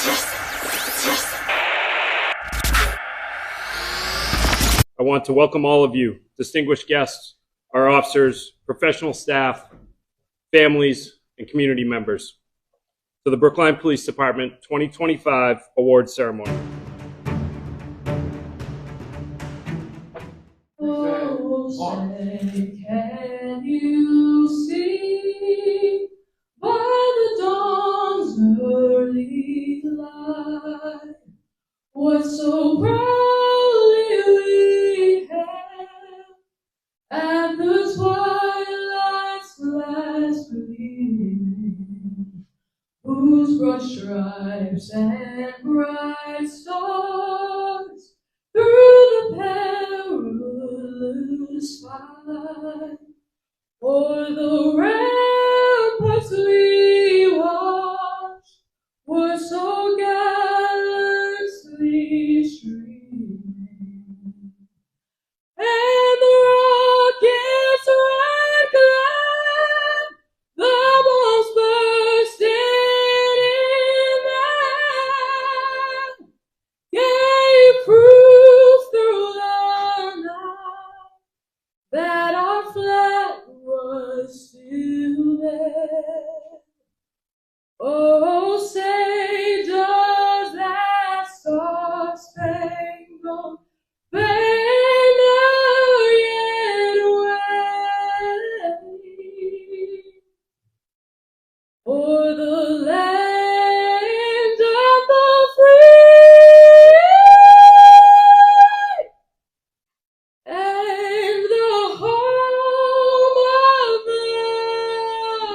I want to welcome all of you, distinguished guests, our officers, professional staff, families, and community members to the Brookline Police Department 2025 Awards Ceremony. Oh, say, can you see by the dawn's early light what so proudly we hailed at the twilight's last gleaming, whose broad stripes and bright stars through the perilous fight, o'er the ramparts we watched, were so gallantly streaming, and the rockets' red glare, the bombs bursting in them, gave proof through the night that our flag was still there. Oh, say does that star-spangled banner yet wave o'er the land of the free and the home of the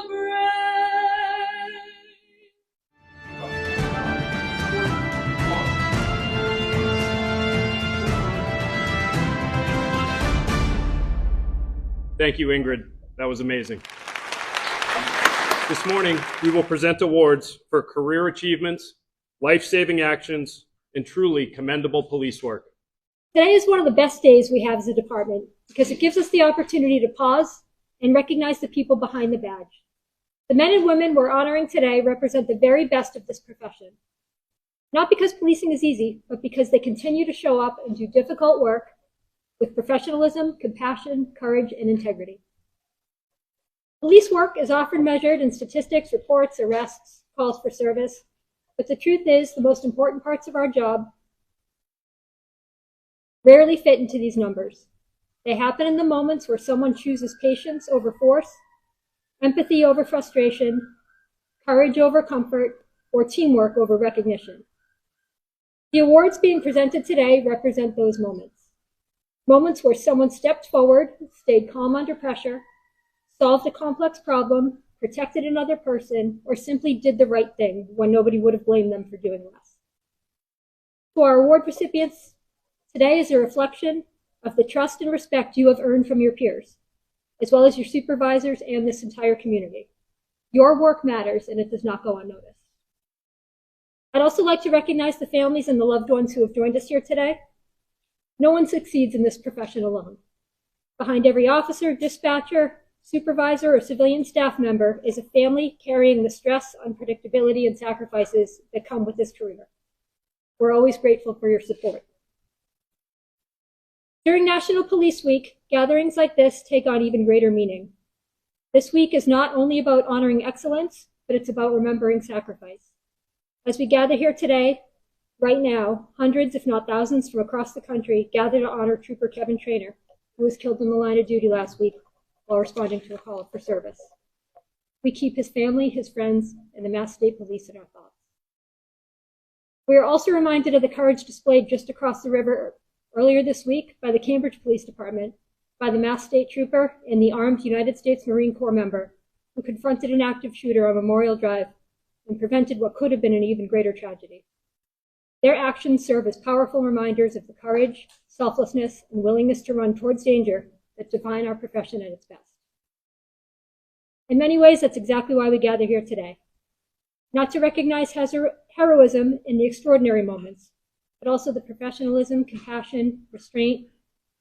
brave? Thank you, Ingrid. That was amazing. This morning, we will present awards for career achievements, life-saving actions, and truly commendable police work. Today is one of the best days we have as a department because it gives us the opportunity to pause and recognize the people behind the badge. The men and women we're honoring today represent the very best of this profession. Not because policing is easy, but because they continue to show up and do difficult work with professionalism, compassion, courage, and integrity. Police work is often measured in statistics, reports, arrests, calls for service, but the truth is the most important parts of our job rarely fit into these numbers. They happen in the moments where someone chooses patience over force, empathy over frustration, courage over comfort, or teamwork over recognition. The awards being presented today represent those moments. Moments where someone stepped forward, stayed calm under pressure, solved a complex problem, protected another person, or simply did the right thing when nobody would have blamed them for doing less. To our award recipients, today is a reflection of the trust and respect you have earned from your peers, as well as your supervisors and this entire community. Your work matters, and it does not go unnoticed. I'd also like to recognize the families and the loved ones who have joined us here today. No one succeeds in this profession alone. Behind every officer, dispatcher, supervisor, or civilian staff member is a family carrying the stress, unpredictability, and sacrifices that come with this career. We're always grateful for your support. During National Police Week, gatherings like this take on even greater meaning. This week is not only about honoring excellence, but it's about remembering sacrifice. As we gather here today, right now, hundreds, if not thousands from across the country gather to honor Trooper Kevin Trainer, who was killed in the line of duty last week while responding to a call for service. We keep his family, his friends, and the Mass State Police in our thoughts. We are also reminded of the courage displayed just across the river earlier this week by the Cambridge Police Department, by the Mass State Trooper, and the armed United States Marine Corps member who confronted an active shooter on Memorial Drive and prevented what could have been an even greater tragedy. Their actions serve as powerful reminders of the courage, selflessness, and willingness to run towards danger that define our profession at its best. In many ways, that's exactly why we gather here today. Not to recognize heroism in the extraordinary moments, but also the professionalism, compassion, restraint,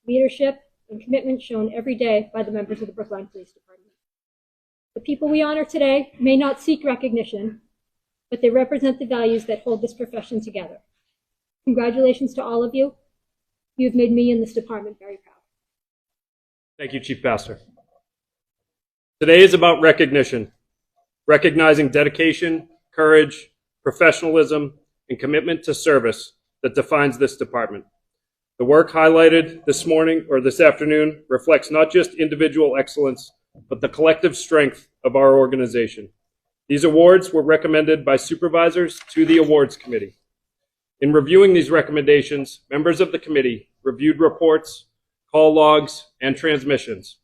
leadership, and commitment shown every day by the members of the Brookline Police Department. The people we honor today may not seek recognition, but they represent the values that hold this profession together. Congratulations to all of you. You've made me and this department very proud. Thank you, Chief Pastor. Today is about recognition, recognizing dedication, courage, professionalism, and commitment to service that defines this department. The work highlighted this morning or this afternoon reflects not just individual excellence, but the collective strength of our organization. These awards were recommended by supervisors to the awards committee. In reviewing these recommendations, members of the committee reviewed reports, call logs, and transmissions,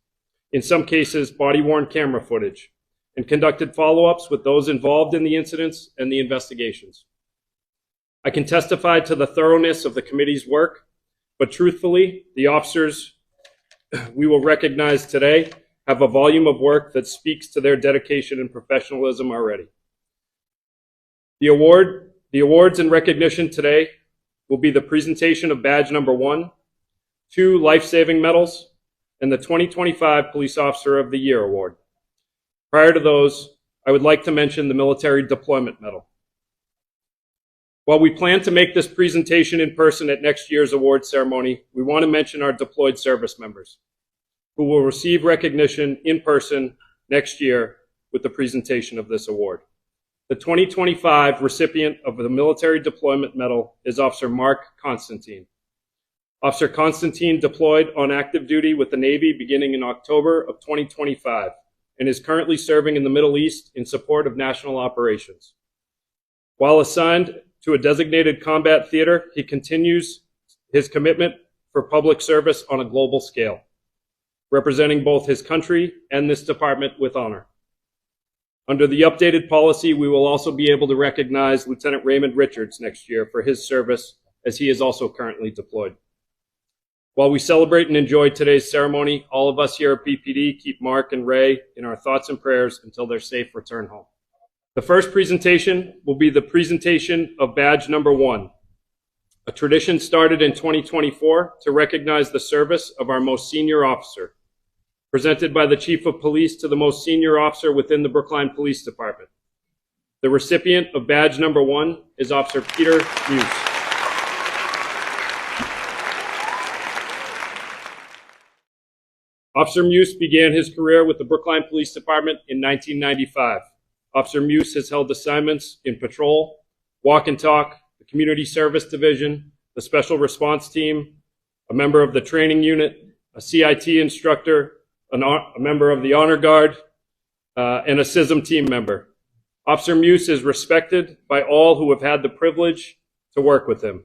in some cases body-worn camera footage, and conducted follow-ups with those involved in the incidents and the investigations. I can testify to the thoroughness of the committee's work, but truthfully, the officers we will recognize today have a volume of work that speaks to their dedication and professionalism already. The awards and recognition today will be the presentation of badge number 1, 2 life-saving medals, and the 2025 Police Officer of the Year Award. Prior to those, I would like to mention the Military Deployment Medal. While we plan to make this presentation in person at next year's awards ceremony, we want to mention our deployed service members, who will receive recognition in person next year with the presentation of this award. The 2025 recipient of the Military Deployment Medal is Officer Marc Constantin. Officer Constantin deployed on active duty with the Navy beginning in October of 2025 and is currently serving in the Middle East in support of national operations. While assigned to a designated combat theater, he continues his commitment for public service on a global scale, representing both his country and this department with honor. Under the updated policy, we will also be able to recognize Lieutenant Raymond Richards next year for his service, as he is also currently deployed. While we celebrate and enjoy today's ceremony, all of us here at BPD keep Marc and Ray in our thoughts and prayers until their safe return home. The first presentation will be the presentation of badge number 1, a tradition started in 2024 to recognize the service of our most senior officer, presented by the Chief of Police to the most senior officer within the Brookline Police Department. The recipient of badge number 1 is Officer Peter Muise. Officer Muise began his career with the Brookline Police Department in 1995. Officer Muise has held assignments in patrol, walk and talk, the Community Service Division, the Special Response Team, a member of the Training Unit, a CIT instructor, a member of the Honor Guard, and a CISM team member. Officer Muise is respected by all who have had the privilege to work with him.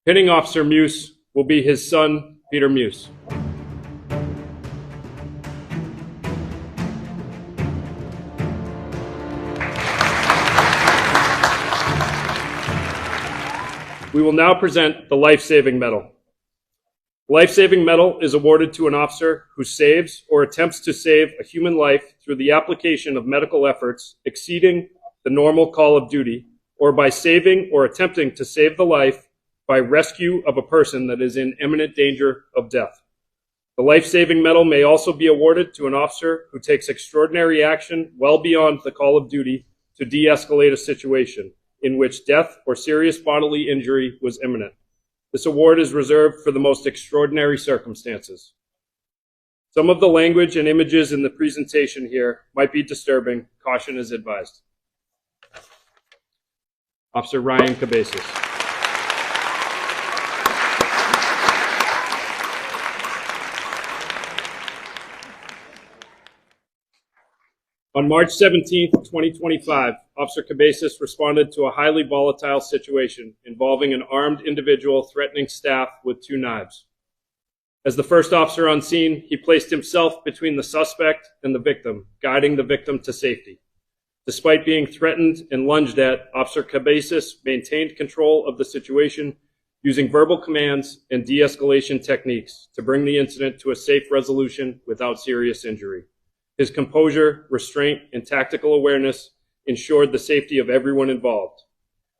Pinning Officer Muise will be his son, Peter Muise. We will now present the Life-Saving Medal. The Life-Saving Medal is awarded to an officer who saves or attempts to save a human life through the application of medical efforts exceeding the normal call of duty, or by saving or attempting to save the life by rescue of a person that is in imminent danger of death. The Life-Saving Medal may also be awarded to an officer who takes extraordinary action well beyond the call of duty to de-escalate a situation in which death or serious bodily injury was imminent. This award is reserved for the most extraordinary circumstances. Some of the language and images in the presentation here might be disturbing. Caution is advised. Officer Ryan Cabezas. On March 17, 2025, Officer Cabezas responded to a highly volatile situation involving an armed individual threatening staff with 2 knives. As the first officer on scene, he placed himself between the suspect and the victim, guiding the victim to safety. Despite being threatened and lunged at, Officer Cabezas maintained control of the situation using verbal commands and de-escalation techniques to bring the incident to a safe resolution without serious injury. His composure, restraint, and tactical awareness ensured the safety of everyone involved.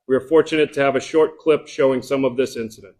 We are fortunate to have a short clip showing some of this incident.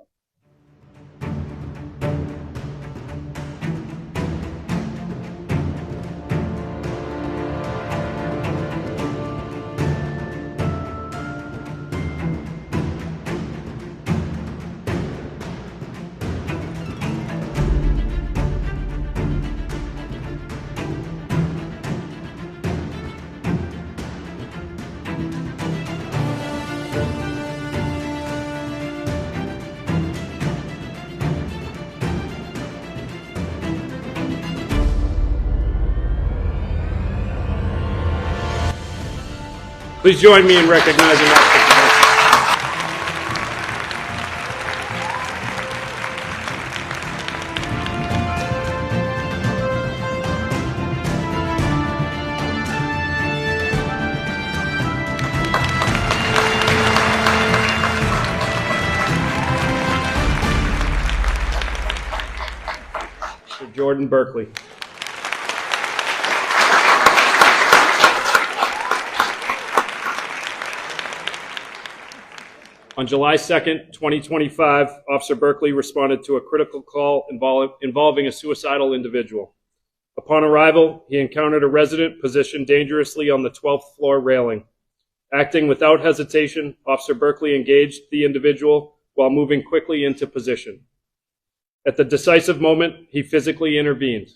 Please join me in recognizing Officer Kevin. Jordan Berkeley. On July 2nd, 2025, Officer Berkeley responded to a critical call involving a suicidal individual. Upon arrival, he encountered a resident positioned dangerously on the 12th floor railing. Acting without hesitation, Officer Berkeley engaged the individual while moving quickly into position. At the decisive moment, he physically intervened,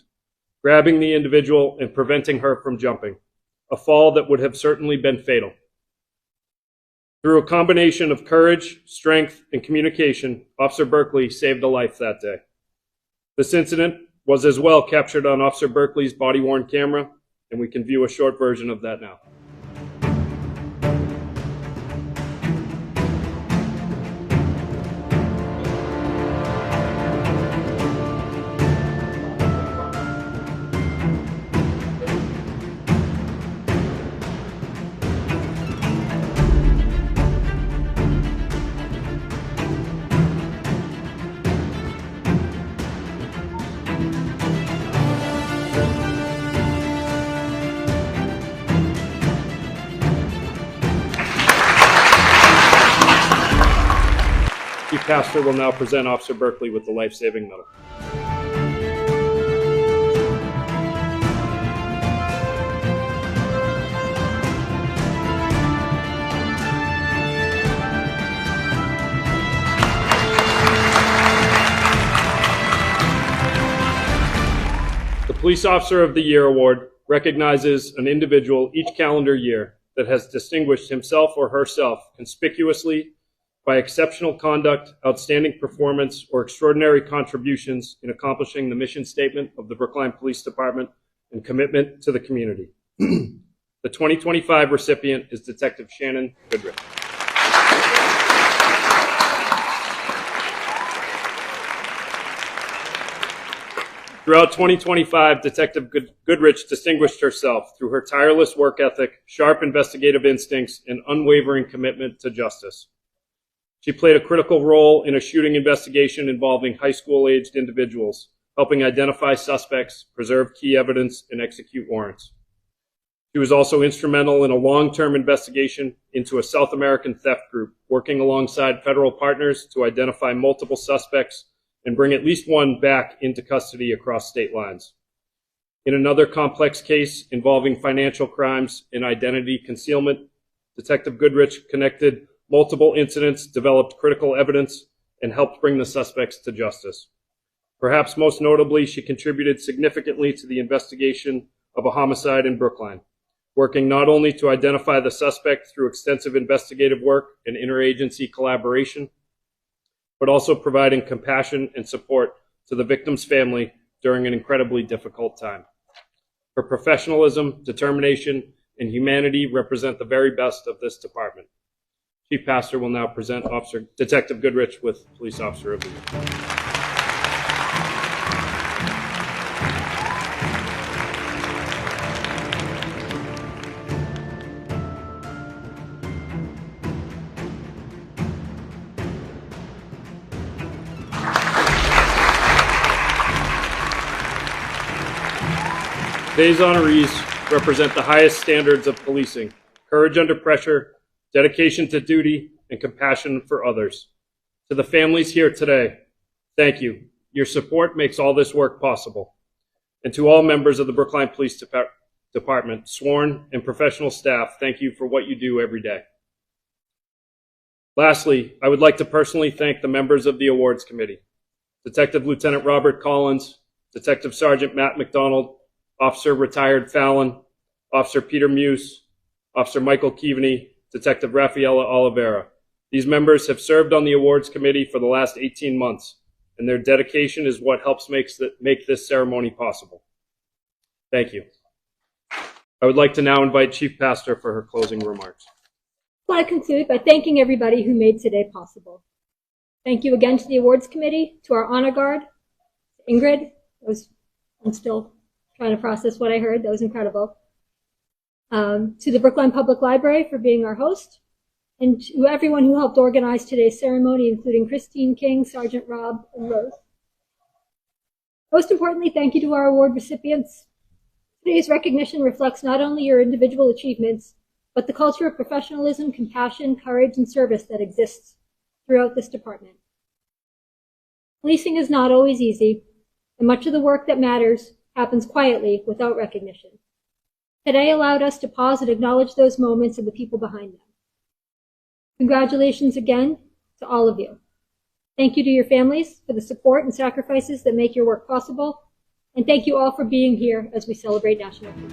grabbing the individual and preventing her from jumping, a fall that would have certainly been fatal. Through a combination of courage, strength, and communication, Officer Berkeley saved a life that day. This incident was as well captured on Officer Berkeley's body-worn camera, and we can view a short version of that now. Chief Pastor will now present Officer Berkeley with the life-saving medal. The Police Officer of the Year Award recognizes an individual each calendar year that has distinguished himself or herself conspicuously by exceptional conduct, outstanding performance, or extraordinary contributions in accomplishing the mission statement of the Brookline Police Department and commitment to the community. The 2025 recipient is Detective Shannon Goodrich. Throughout 2025, Detective Goodrich distinguished herself through her tireless work ethic, sharp investigative instincts, and unwavering commitment to justice. She played a critical role in a shooting investigation involving high school-aged individuals, helping identify suspects, preserve key evidence, and execute warrants. She was also instrumental in a long-term investigation into a South American theft group, working alongside federal partners to identify multiple suspects and bring at least one back into custody across state lines. In another complex case involving financial crimes and identity concealment, Detective Goodrich connected multiple incidents, developed critical evidence, and helped bring the suspects to justice. Perhaps most notably, she contributed significantly to the investigation of a homicide in Brookline, working not only to identify the suspect through extensive investigative work and interagency collaboration, but also providing compassion and support to the victim's family during an incredibly difficult time. Her professionalism, determination, and humanity represent the very best of this department. Chief Pastor will now present Detective Goodrich with Police Officer of the Year. Today's honorees represent the highest standards of policing: courage under pressure, dedication to duty, and compassion for others. To the families here today, thank you. Your support makes all this work possible. And to all members of the Brookline Police Department, sworn and professional staff, thank you for what you do every day. Lastly, I would like to personally thank the members of the awards committee: Detective Lieutenant Robert Collins, Detective Sergeant Matt McDonald, Officer Retired Fallon, Officer Peter Muise, Officer Michael Keaveney, Detective Rafaela Oliveira. These members have served on the awards committee for the last 18 months, and their dedication is what helps make this ceremony possible. Thank you. I would like to now invite Chief Pastor for her closing remarks. I want to conclude by thanking everybody who made today possible. Thank you again to the awards committee, to our honor guard, Ingrid. I'm still trying to process what I heard. That was incredible. To the Brookline Public Library for being our host, and to everyone who helped organize today's ceremony, including Christine King, Sergeant Rob, and Rose. Most importantly, thank you to our award recipients. Today's recognition reflects not only your individual achievements, but the culture of professionalism, compassion, courage, and service that exists throughout this department. Policing is not always easy, and much of the work that matters happens quietly without recognition. Today allowed us to pause and acknowledge those moments and the people behind them. Congratulations again to all of you. Thank you to your families for the support and sacrifices that make your work possible, and thank you all for being here as we celebrate National Peace.